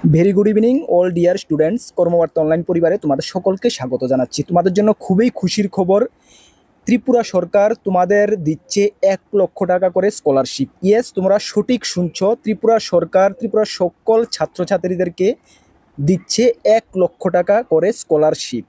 Very good evening all dear students, কর্মবার্তা online পরিবারে তোমাদের সকলকে স্বাগত জানাচ্ছি। তোমাদের জন্য খুবই খুশির খবর, ত্রিপুরা সরকার তোমাদের দিচ্ছে 1 লক্ষ টাকা করে স্কলারশিপ। ইয়েস, তোমরা সঠিক শুনছ, ত্রিপুরা সরকার ত্রিপুরার সকল ছাত্রছাত্রীদেরকে দিচ্ছে 1 লক্ষ টাকা করে স্কলারশিপ।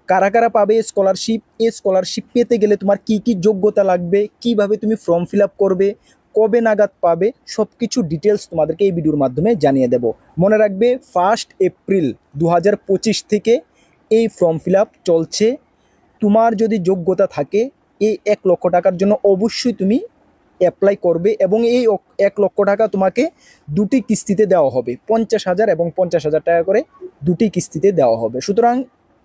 কারা কারা পাবে স্কলারশিপ? এই স্কলারশিপ পেতে গেলে তোমার কি কি যোগ্যতা লাগবে, কিভাবে তুমি ফর্ম ফিল আপ করবে, কবে নাগাদ পাবে, সব কিছু ডিটেলস তোমাদেরকে এই ভিডিওর মাধ্যমে জানিয়ে দেব। মনে রাখবে 1 এপ্রিল 2025 থেকে এই ফর্ম ফিল আপ চলছে। তোমার যদি যোগ্যতা থাকে এই 1 লক্ষ টাকার জন্য অবশ্যই তুমি অ্যাপ্লাই করবে, এবং এই 1 লক্ষ টাকা তোমাকে দুটি কিস্তিতে দেওয়া হবে, 50,000 এবং 50,000 টাকা করে দুটি কিস্তিতে দেওয়া হবে। সুতরাং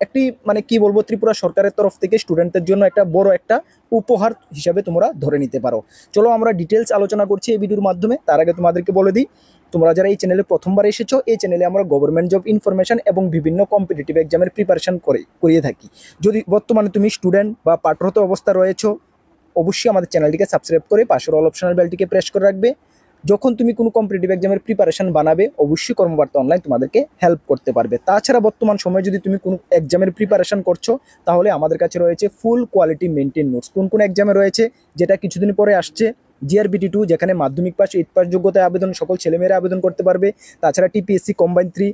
একটি কি বলবো, ত্রিপুরা সরকারের তরফ থেকে স্টুডেন্টদের জন্য একটা বড় একটা উপহার হিসাবে তোমরা ধরে নিতে পারো। চলো আমরা ডিটেলস আলোচনা করছি এই ভিডিওর মাধ্যমে। তার আগে তোমাদেরকে বলে দিই, তোমরা যারা এই চ্যানেলে প্রথমবার এসেছো, এই চ্যানেলে আমরা গভর্নমেন্ট জব ইনফরমেশন এবং বিভিন্ন কম্পিটিটিভ এক্সামের প্রিপারেশন করিয়ে থাকি। যদি বর্তমানে তুমি স্টুডেন্ট বা পাঠরত অবস্থা রয়েছো, অবশ্যই আমাদের চ্যানেলটিকে সাবস্ক্রাইব করে পাশের অল অপশনাল বেলটিকে প্রেস করে রাখবে। যখন তুমি কোনো কম্পিটিটিভ এক্সামের প্রিপারেশন বানাবে, অবশ্যই কর্মবার্তা অনলাইন তোমাদেরকে হেল্প করতে পারবে। তাছাড়া বর্তমান সময়ে যদি তুমি কোনো এক্সামের প্রিপারেশন করছো, তাহলে আমাদের কাছে রয়েছে ফুল কোয়ালিটি মেনটেন নোটস। কোন কোন এক্সামে রয়েছে, যেটা কিছুদিন পরে আসছে, জিআরবিটি 2, যেখানে মাধ্যমিক পাস 8 পাস যোগ্যতায় আবেদন সকল ছেলেমেয়েরা আবেদন করতে পারবে। তাছাড়া TPSC combine 3,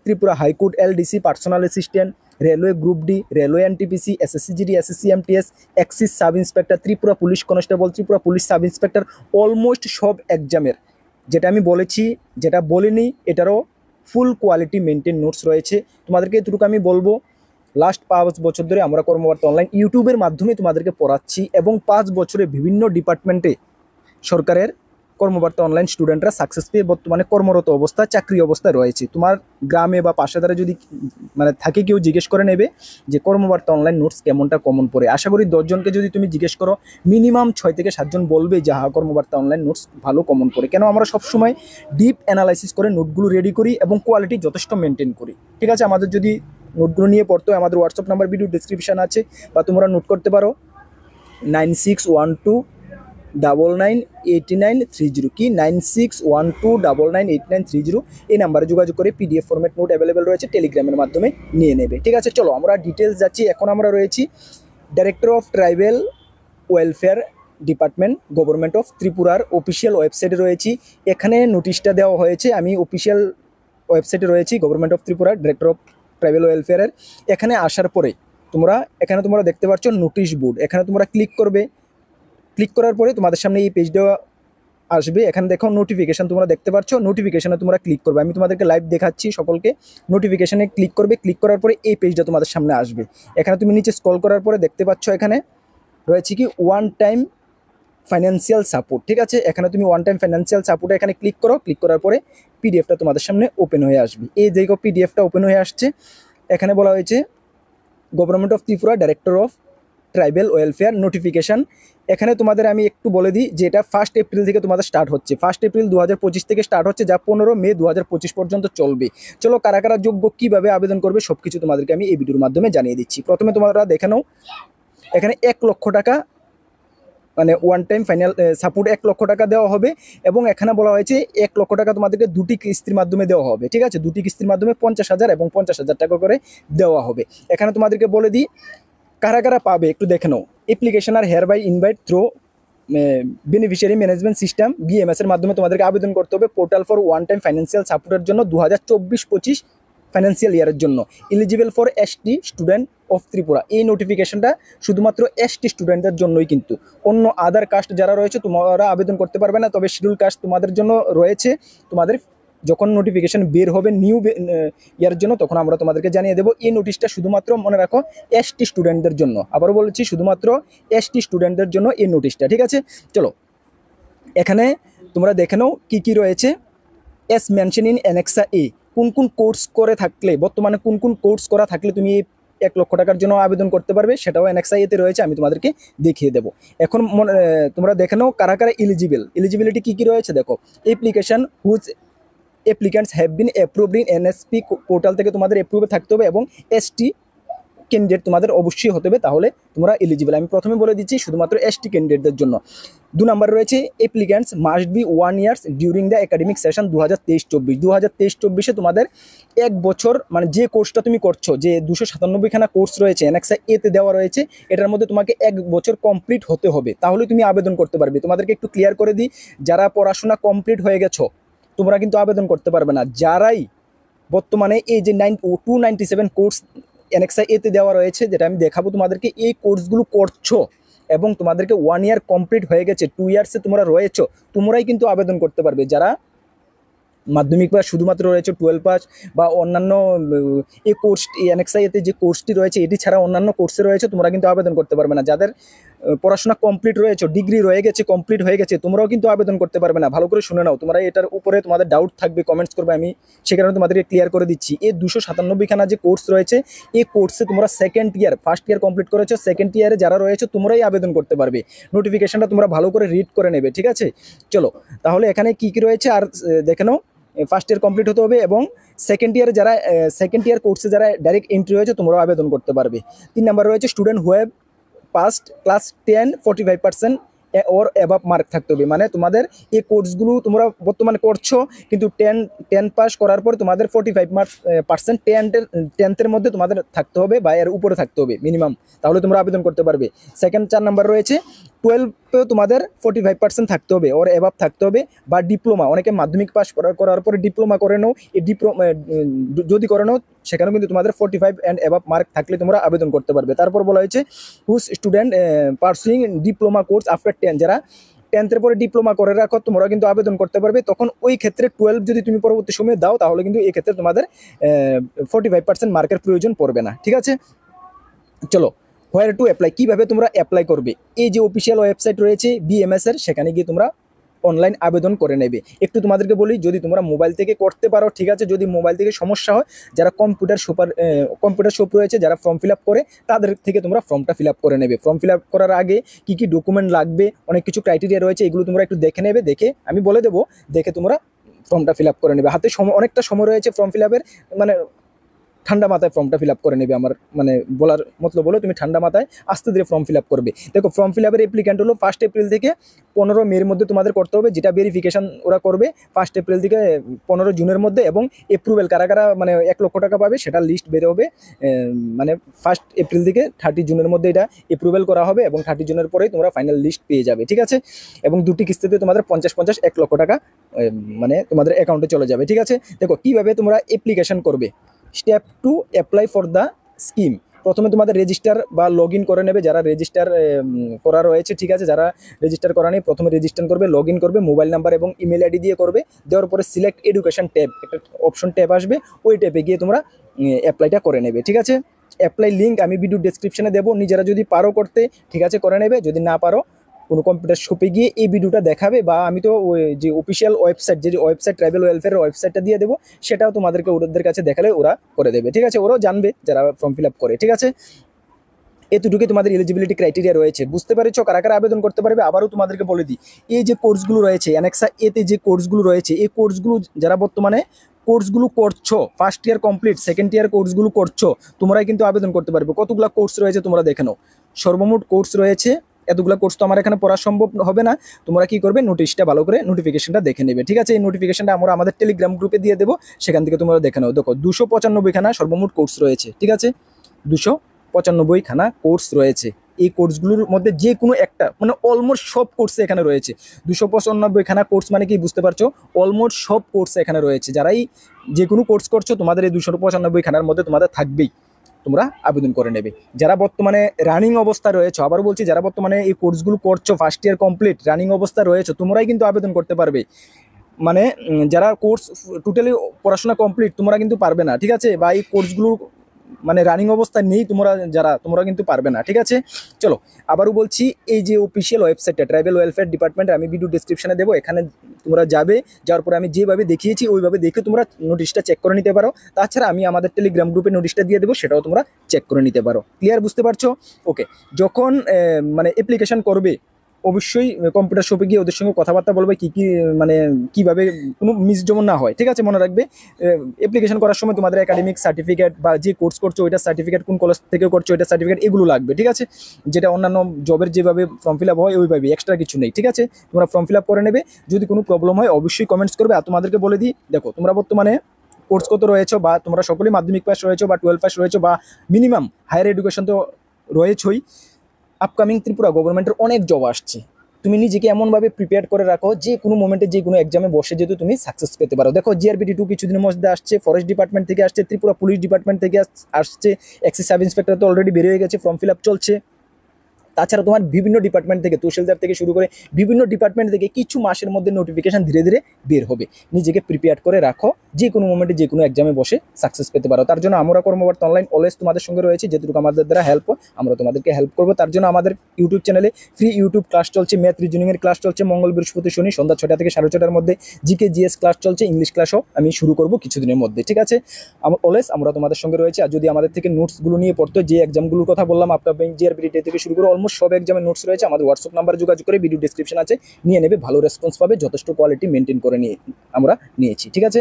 Tripura high court LDC personal assistant, railway group D, railway NTPC, SSC GD, SSC MTS, axis sub inspector, Tripura police constable, Tripura police sub inspector, almost সব এক্সামের যেটা আমি বলেছি, যেটা বলিনি, এটারও ফুল কোয়ালিটি মেনটেন নোটস রয়েছে। তোমাদেরকে এটুকু আমি বলবো, লাস্ট 5 বছর ধরে আমরা কর্মবার্তা অনলাইন ইউটিউবের মাধ্যমে তোমাদেরকে পড়াচ্ছি, এবং 5 বছরে বিভিন্ন ডিপার্টমেন্টে সরকারের কর্মবার্তা অনলাইন স্টুডেন্টরা সাকসেস পেয়ে বর্তমানে কর্মরত অবস্থা, চাকরি অবস্থায় রয়েছে। তোমার গ্রামে বা পাশাদারে যদি থাকে, কেউ জিজ্ঞেস করে নেবে যে কর্মবার্তা অনলাইন নোটস কেমনটা কমন পড়ে। আশা করি 10 জনকে যদি তুমি জিজ্ঞেস করো, মিনিমাম 6 থেকে 7 জন বলবে যে হ্যাঁ, কর্মবার্তা অনলাইন নোটস ভালো কমন পড়ে। কেন? আমরা সবসময় ডিপ অ্যানালাইসিস করে নোটগুলো রেডি করি এবং কোয়ালিটি যথেষ্ট মেনটেন করি। ঠিক আছে, আমাদের যদি নোটগুলো নিয়ে পড়তে হয়, আমাদের হোয়াটসঅ্যাপ নাম্বার ভিডিও ডিসক্রিপশান আছে, বা তোমরা নোট করতে পারো 9612998930, কি 9612998930। এই নাম্বারে যোগাযোগ করে পিডিএফ ফরম্যাট নোট অ্যাভেলেবেল রয়েছে, টেলিগ্রামের মাধ্যমে নিয়ে নেবে। ঠিক আছে, চলো আমরা ডিটেলস যাচ্ছি। এখন আমরা রয়েছি director of tribal welfare department, government of ত্রিপুরার অফিসিয়াল ওয়েবসাইটে রয়েছি। এখানে নোটিশটা দেওয়া হয়েছে, আমি অফিসিয়াল ওয়েবসাইটে রয়েছি গভর্নমেন্ট অফ ত্রিপুরার ডাইরেক্টর অফ ট্রাইবাল ওয়েলফেয়ারের। এখানে আসার পরে তোমরা দেখতে পাচ্ছ নোটিশ বোর্ড, এখানে তোমরা ক্লিক করবে। ক্লিক করার পরে তোমাদের সামনে এই পেজটা আসবে। এখানে দেখো নোটিফিকেশান তোমরা দেখতে পাচ্ছ, নোটিফিকেশানে তোমরা ক্লিক করবে। আমি তোমাদেরকে লাইভ দেখাচ্ছি সকলকে। নোটিফিকেশানে ক্লিক করবে, ক্লিক করার পরে এই পেজটা তোমাদের সামনে আসবে। এখানে তুমি নিচে স্ক্রল করার পরে দেখতে পাচ্ছ এখানে রয়েছে কি ওয়ান টাইম ফাইন্যান্সিয়াল সাপোর্ট। ঠিক আছে, এখানে তুমি ওয়ান টাইম ফাইন্যান্সিয়াল সাপোর্টে এখানে ক্লিক করো। ক্লিক করার পরে পিডিএফটা তোমাদের সামনে ওপেন হয়ে আসবে। এই দেখো পিডিএফটা ওপেন হয়ে আসছে। এখানে বলা হয়েছে government of Tripura director of tribal welfare notification. এখানে তোমাদের আমি একটু বলে দিই যে এটা 1 এপ্রিল থেকে তোমাদের স্টার্ট হচ্ছে। 1 এপ্রিল 2025 থেকে স্টার্ট হচ্ছে, যা 15 মে 2025 পর্যন্ত চলবে। চলো, কারা কারা যোগ্য, কীভাবে আবেদন করবে, সব কিছু তোমাদেরকে আমি এই ভিডিওর মাধ্যমে জানিয়ে দিচ্ছি। প্রথমে তোমরা দেখে নাও, এখানে 1 লক্ষ টাকা ওয়ান টাইম ফাইনাল সাপোর্ট 1 লক্ষ টাকা দেওয়া হবে, এবং এখানে বলা হয়েছে 1 লক্ষ টাকা তোমাদেরকে দুটি কিস্তির মাধ্যমে দেওয়া হবে। ঠিক আছে, দুটি কিস্তির মাধ্যমে 50,000 এবং 50,000 টাকা করে দেওয়া হবে। এখানে তোমাদেরকে বলে দিই কারা কারা পাবে, একটু দেখে নাও। Application are hereby invite through beneficiary management system BMS এর মাধ্যমে তোমাদেরকে আবেদন করতে হবে portal for one time financial সাপোর্টের জন্য 2024-25 ফাইন্যান্সিয়াল ইয়ারের জন্য। Eligible for ST student of Tripura. এই নোটিফিকেশনটা শুধুমাত্র এসটি স্টুডেন্টদের জন্যই, কিন্তু অন্য আদার কাস্ট যারা রয়েছে তোমরা আবেদন করতে পারবে না। তবে শিডিউল কাস্ট তোমাদের জন্য রয়েছে। তোমাদের যখন নোটিফিকেশন বের হবে নিউ ইয়ারের জন্য, তখন আমরা তোমাদেরকে জানিয়ে দেবো। এই নোটিশটা শুধুমাত্র মনে রাখো এসটি স্টুডেন্টদের জন্য। আবারও বলেছি, শুধুমাত্র এসটি স্টুডেন্টদের জন্য এই নোটিশটা। ঠিক আছে, চলো এখানে তোমরা দেখে নাও কী কী রয়েছে। এস মেনশন ইন অ্যানেক্সা এ, কোন কোন কোর্স করে থাকলে, বর্তমানে কোন কোন কোর্স করা থাকলে তুমি এই 1 লক্ষ টাকার জন্য আবেদন করতে পারবে, সেটাও অ্যানেক্সা এতে রয়েছে, আমি তোমাদেরকে দেখিয়ে দেবো। এখন তোমরা দেখে নাও কারা কারা এলিজিবিলিটি কী কী রয়েছে। দেখো, application whose applicants have been approved in NSP portal থেকে তোমাদের অ্যাপ্রুভে থাকতে হবে, এবং এসটি ক্যান্ডিডেট তোমাদের অবশ্যই হতে হবে, তাহলে তোমরা এলিজিবল। আমি প্রথমে বলে দিচ্ছি শুধুমাত্র এসটি ক্যান্ডিডেটদের জন্য। 2 নাম্বার রয়েছে applicants must be 1 years during the academic session 2023-24। 2023-24 তোমাদের 1 বছর মানে যে কোর্সটা তুমি করছো, যে 297খানা কোর্স রয়েছে অ্যানেক্সা এতে দেওয়া রয়েছে, এটার মধ্যে তোমাকে 1 বছর কমপ্লিট হতে হবে, তাহলে তুমি আবেদন করতে পারবে। তোমাদেরকে একটু ক্লিয়ার করে দিই, যারা পড়াশোনা কমপ্লিট হয়ে গেছো তোমরা কিন্তু আবেদন করতে পারবে না। যারাই বর্তমানে এই যে 297 কোর্স অ্যানেক্সা এতে দেওয়া রয়েছে, যেটা আমি দেখাবো তোমাদেরকে, এই কোর্সগুলো করছো এবং তোমাদেরকে 1 ইয়ার কমপ্লিট হয়ে গেছে, 2 ইয়ার্সে তোমরা রয়েছো, তোমরাই কিন্তু আবেদন করতে পারবে। যারা মাধ্যমিক বা শুধুমাত্র রয়েছে 12 পাস বা অন্যান্য এই কোর্স অ্যানেক্সা এতে যে কোর্সটি রয়েছে এটি ছাড়া অন্যান্য কোর্সে রয়েছে, তোমরা কিন্তু আবেদন করতে পারবে না। যাদের পড়াশোনা কমপ্লিট রয়েছে, ডিগ্রি রয়ে গেছে, কমপ্লিট হয়ে গেছে, তোমরাও কিন্তু আবেদন করতে পারবে না। ভালো করে শুনে নাও, তোমরা এটার উপরে তোমাদের ডাউট থাকবে, কমেন্টস করবে, আমি সে কারণে তোমাদেরকে ক্লিয়ার করে দিচ্ছি। এই 297খানা যে কোর্স রয়েছে, এই কোর্সে তোমরা second year, first year complete করেছো, সেকেন্ড ইয়ারে যারা রয়েছে তোমরাই আবেদন করতে পারবে। নোটিফিকেশনটা তোমরা ভালো করে রিড করে নেবে, ঠিক আছে? চলো তাহলে এখানে কি কি রয়েছে আর দেখে নাও। ফার্স্ট ইয়ার কমপ্লিট হতে হবে এবং সেকেন্ড ইয়ারে যারা সেকেন্ড ইয়ার কোর্সে যারা ডাইরেক্ট এন্ট্রি হয়েছে তোমরাও আবেদন করতে পারবে। 3 নাম্বার রয়েছে student who have passed class 10 45% or above mark থাকতে হবে। মানে তোমাদের এই কোর্সগুলো তোমরা বর্তমানে করছো, কিন্তু 10 পাস করার পর তোমাদের 45% 10th মধ্যে তোমাদের থাকতে হবে বা এর উপরে থাকতে হবে মিনিমাম, তাহলে তোমরা আবেদন করতে পারবে। সেকেন্ড 4 নাম্বার রয়েছে 12-এও তোমাদের 45% থাকতে হবে, ওর অ্যাবাভ থাকতে হবে, বা ডিপ্লোমা, অনেকে মাধ্যমিক পাস করার পরে ডিপ্লোমা করে নাও, এই ডিপ্লোমা যদি করে নাও সেখানেও কিন্তু তোমাদের 45 অ্যান্ড অ্যাবাভ মার্ক থাকলে তোমরা আবেদন করতে পারবে। তারপর বলা হয়েছে whose student pursuing diploma course after 10, যারা 10th পরে ডিপ্লোমা করে রাখো তোমরা কিন্তু আবেদন করতে পারবে। তখন ওই ক্ষেত্রে 12 যদি তুমি পরবর্তী সময়ে দাও তাহলে কিন্তু এই ক্ষেত্রে তোমাদের 45% মার্কের প্রয়োজন পড়বে না, ঠিক আছে? চলো, হোয়ার টু অ্যাপ্লাই, কীভাবে তোমরা অ্যাপ্লাই করবে। এই যে অফিসিয়াল ওয়েবসাইট রয়েছে BMS এর, সেখানে গিয়ে তোমরা অনলাইন আবেদন করে নেবে। একটু তোমাদেরকে বলি, যদি তোমরা মোবাইল থেকে করতে পারো ঠিক আছে, যদি মোবাইল থেকে সমস্যা হয়, যারা কম্পিউটার শপ রয়েছে, যারা ফর্ম ফিল আপ করে তাদের থেকে তোমরা ফর্মটা ফিল আপ করে নেবে। ফর্ম ফিল আপ করার আগে কী কী ডকুমেন্ট লাগবে, অনেক কিছু ক্রাইটেরিয়া রয়েছে, এগুলো তোমরা একটু দেখে নেবে, দেখে আমি বলে দেবো, দেখে তোমরা ফর্মটা ফিল আপ করে নেবে। হাতে অনেকটা সময় রয়েছে ফর্ম ফিল আপের, মানে ঠান্ডা মাথায় ফর্মটা ফিল আপ করে নেবে। আমার মানে বলার মতলব বলো, তুমি ঠান্ডা মাথায় আস্তে ধীরে ফর্ম ফিল আপ করবে। দেখো, ফর্ম ফিল আপের অ্যাপ্লিক্যান্ট হলো 1 এপ্রিল থেকে 15 মের মধ্যে তোমাদের করতে হবে, যেটা ভেরিফিকেশন ওরা করবে 1 এপ্রিল থেকে 15 জুনের মধ্যে, এবং অ্যাপ্রুভেল কারা কারা মানে 1 লক্ষ টাকা পাবে সেটা লিস্ট বের হবে মানে 1 এপ্রিল থেকে 30 জুনের মধ্যে এটা অ্যাপ্রুভেল করা হবে, এবং 30 জুনের পরেই তোমরা ফাইনাল লিস্ট পেয়ে যাবে, ঠিক আছে? এবং 2টি কিস্তিতে তোমাদের 50 1 লক্ষ টাকা মানে তোমাদের অ্যাকাউন্টে চলে যাবে, ঠিক আছে? দেখো কীভাবে তোমরা অ্যাপ্লিকেশন করবে। Step 2, apply for the scheme. প্রথমে তোমাদের রেজিস্টার বা লগ ইন করে নেবে, যারা রেজিস্টার করা রয়েছে, ঠিক আছে? যারা রেজিস্টার করা নেই প্রথমে রেজিস্টার করবে, লগ ইন করবে, মোবাইল নাম্বার এবং ইমেল আইডি দিয়ে করবে। দেওয়ার পরে সিলেক্ট এডুকেশন ট্যাব, একটা অপশন ট্যাব আসবে, ওই ট্যাবে গিয়ে তোমরা অ্যাপ্লাইটা করে নেবে, ঠিক আছে? অ্যাপ্লাই লিঙ্ক আমি ভিডিও ডেসক্রিপশনে দেবো, নিজেরা যদি পারো করতে ঠিক আছে করে নেবে, যদি না পারো কোনো কম্পিউটার শপে গিয়ে এই ভিডিওটা দেখাবে, বা আমি তো ওই যে অফিসিয়াল ওয়েবসাইট, যে ওয়েবসাইট ট্রাইবেল ওয়েলফেয়ারের ওয়েবসাইটটা দিয়ে দেবো, সেটাও তোমাদেরকে ওদের কাছে দেখালে ওরা করে দেবে, ঠিক আছে? ওরাও জানবে যারা ফর্ম ফিল আপ করে, ঠিক আছে? এতটুকুই তোমাদের এলিজিবিলিটি ক্রাইটেরিয়া রয়েছে। বুঝতে পেরেছো কারা কারা আবেদন করতে পারবে? আবারও তোমাদেরকে বলে দিই, এই যে কোর্সগুলো রয়েছে অ্যানেক্সা এতে যে কোর্সগুলো রয়েছে, এই কোর্সগুলো যারা বর্তমানে কোর্সগুলো করছো, first year complete, second year কোর্সগুলো করছো, তোমরাই কিন্তু আবেদন করতে পারবে। কতগুলো কোর্স রয়েছে তোমরা দেখে নাও, সর্বমোট কোর্স রয়েছে এতগুলো কোর্স, তো আমার এখানে পড়া সম্ভব হবে না। তোমরা কি করবে, নোটিশটা ভালো করে নোটিফিকেশনটা দেখে নেবে, ঠিক আছে? এই নোটিফিকেশনটা আমরা আমাদের টেলিগ্রাম গ্রুপে দিয়ে দেবো, সেখান থেকে তোমরা দেখে নাও। দেখো 295খানা সর্বমোট কোর্স রয়েছে, ঠিক আছে? 295খানা কোর্স রয়েছে। এই কোর্সগুলোর মধ্যে যে কোনো একটা, মানে অলমোস্ট সব কোর্স এখানে রয়েছে। 295খানা কোর্স মানে কি বুঝতে পারছো? অলমোস্ট সব কোর্স এখানে রয়েছে। যারাই যে কোনো কোর্স করছো তোমাদের এই 295খানার মধ্যে তোমাদের থাকবেই, তোমরা আবেদন করে নেবে। যারা বর্তমানে রানিং অবস্থা রয়েছে, আবার বলছি, যারা বর্তমানে এই কোর্সগুলো করছো, ফার্স্ট ইয়ার কমপ্লিট রানিং অবস্থা রয়েছে, তোমরাই কিন্তু আবেদন করতে পারবে। মানে যারা কোর্স টোটালি পড়াশোনা কমপ্লিট তোমরা কিন্তু পারবে না, ঠিক আছে? বা এই কোর্সগুলো মানে রানিং অবস্থায় নেই তোমরা কিন্তু পারবে না, ঠিক আছে? চলো আবারও বলছি, এই যে অফিসিয়াল ওয়েবসাইটটা ট্রাইবেল ওয়েলফেয়ার ডিপার্টমেন্ট, আমি ভিডিও ডেসক্রিপশনে দেবো, এখানে তোমরা যাওয়ার পরে আমি যেভাবে দেখিয়েছি ওইভাবে দেখে তোমরা নোটিশটা চেক করে নিতে পারো। তাছাড়া আমি আমাদের টেলিগ্রাম গ্রুপে নোটিশটা দিয়ে দেবো, সেটাও তোমরা চেক করে নিতে পারো। ক্লিয়ার, বুঝতে পারছো? ওকে, যখন মানে অ্যাপ্লিকেশন করবে অবশ্যই কম্পিউটার শপে গিয়ে ওদের সঙ্গে কথাবার্তা বলবে কী কী মানে কীভাবে কোনো মিস যেমন না হয়, ঠিক আছে? মনে রাখবে অ্যাপ্লিকেশন করার সময় তোমাদের একাডেমিক সার্টিফিকেট বা যে কোর্স করছো ওইটার সার্টিফিকেট, কোন কলেজ থেকে করছো ওইটার সার্টিফিকেট, এগুলো লাগবে, ঠিক আছে? যেটা অন্যান্য জবের যেভাবে ফর্ম ফিল আপ হয় ওইভাবে, এক্সট্রা কিছু নেই, ঠিক আছে? তোমরা ফর্ম ফিল আপ করে নেবে। যদি কোনো প্রবলেম হয় অবশ্যই কমেন্টস করবে। আর তোমাদেরকে বলে দিই, দেখো তোমরা বর্তমানে কোর্স কত রয়েছো, বা তোমরা সকলেই মাধ্যমিক পাস রয়েছো বা 12 পাস রয়েছো বা মিনিমাম হায়ার এডুকেশন তো রয়েছই। আপকামিং ত্রিপুরা গভর্নমেন্টের অনেক জব আসছে। তুমি নিজেকে এমনভাবে প্রিপেয়ার করে রাখো যে কোনো মোমেন্টে যে কোনো এক্সামে বসে যেহেতু তুমি সাকসেস পেতে পারো। দেখো জিআরবিটি 2 কিছুদিনের মধ্যে আসছে, ফরেস্ট ডিপার্টমেন্ট থেকে আসছে, ত্রিপুরা পুলিশ ডিপার্টমেন্ট থেকে আসছে, এক্সাইজ সাব ইন্সপেক্টর তো অলরেডি বেরিয়ে গেছে, ফর্ম ফিল আপ চলছে। তাছাড়া তোমার বিভিন্ন ডিপার্টমেন্ট থেকে, তহসিলদার থেকে শুরু করে বিভিন্ন ডিপার্টমেন্ট থেকে কিছু মাসের মধ্যে নোটিফিকেশন ধীরে ধীরে বের হবে। নিজেকে প্রিপেয়ার করে রাখো, যে কোনো মোমেন্টে যে কোনো এক্সামে বসে সাকসেস পেতে পারো। তার জন্য আমরা কর্মবার্তা অনলাইন অলওয়েজ তোমাদের সঙ্গে রয়েছে, যেটুকু আমাদের দ্বারা হেল্প হয় আমরা তোমাদেরকে হেল্প করবো। তার জন্য আমাদের ইউটিউব চ্যানেলে ফ্রি ইউটিউব ক্লাস চলছে, ম্যাথ রিজনিংয়ের ক্লাস চলছে মঙ্গল বৃহস্পতি শনি সন্ধ্যা 6টা থেকে 6:30টার মধ্যে। জিকে জিএস ক্লাস চলছে, ইংলিশ ক্লাসও আমি শুরু করবো কিছুদিনের মধ্যে, ঠিক আছে? অলওয়েজ আমরা তোমাদের সঙ্গে রয়েছে। আর যদি আমাদের থেকে নোটসগুলো নিয়ে পড়তো, যে এক্সামগুলোর কথা বললাম আপনার জিআরবিটি থেকে শুরু করে অলমোস্ট সব এক্সামের নোটস রয়েছে, আমাদের হোয়াটসঅ্যাপ নাম্বারে যোগাযোগ করে ভিডিও ডেসক্রিপশন আছে, নিয়ে নেবে, ভালো রেসপন্স পাবে, যথেষ্ট কোয়ালিটি মেনটেন করে আমরা নিয়েছি, ঠিক আছে?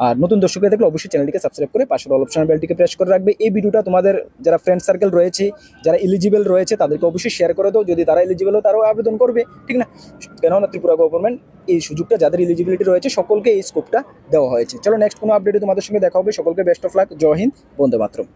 আর নতুন দর্শকরা দেখলে অবশ্যই চ্যানেলটিকে সাবস্ক্রাইব করে পাশের অল অপশন বেলটিকে প্রেস করে রাখবে। এই ভিডিওটা তোমাদের যারা ফ্রেন্ড সার্কেল রয়েছে, যারা এলিজিবল রয়েছে তাদেরকে অবশ্যই শেয়ার করে দাও। যদি তারা এলিজিবল হয় তারাও আবেদন করবে, ঠিক না? কেননা ত্রিপুরা গভর্নমেন্ট এই সুযোগটা যাদের এলিজিবিলিটি রয়েছে সকলকে এই স্কোপটা দেওয়া হয়েছে। চলো নেক্সট কোনো আপডেটে তোমাদের সঙ্গে দেখা হবে। সকলকে বেস্ট অফ লাক। জয় হিন্দ, বন্দে মাতরম।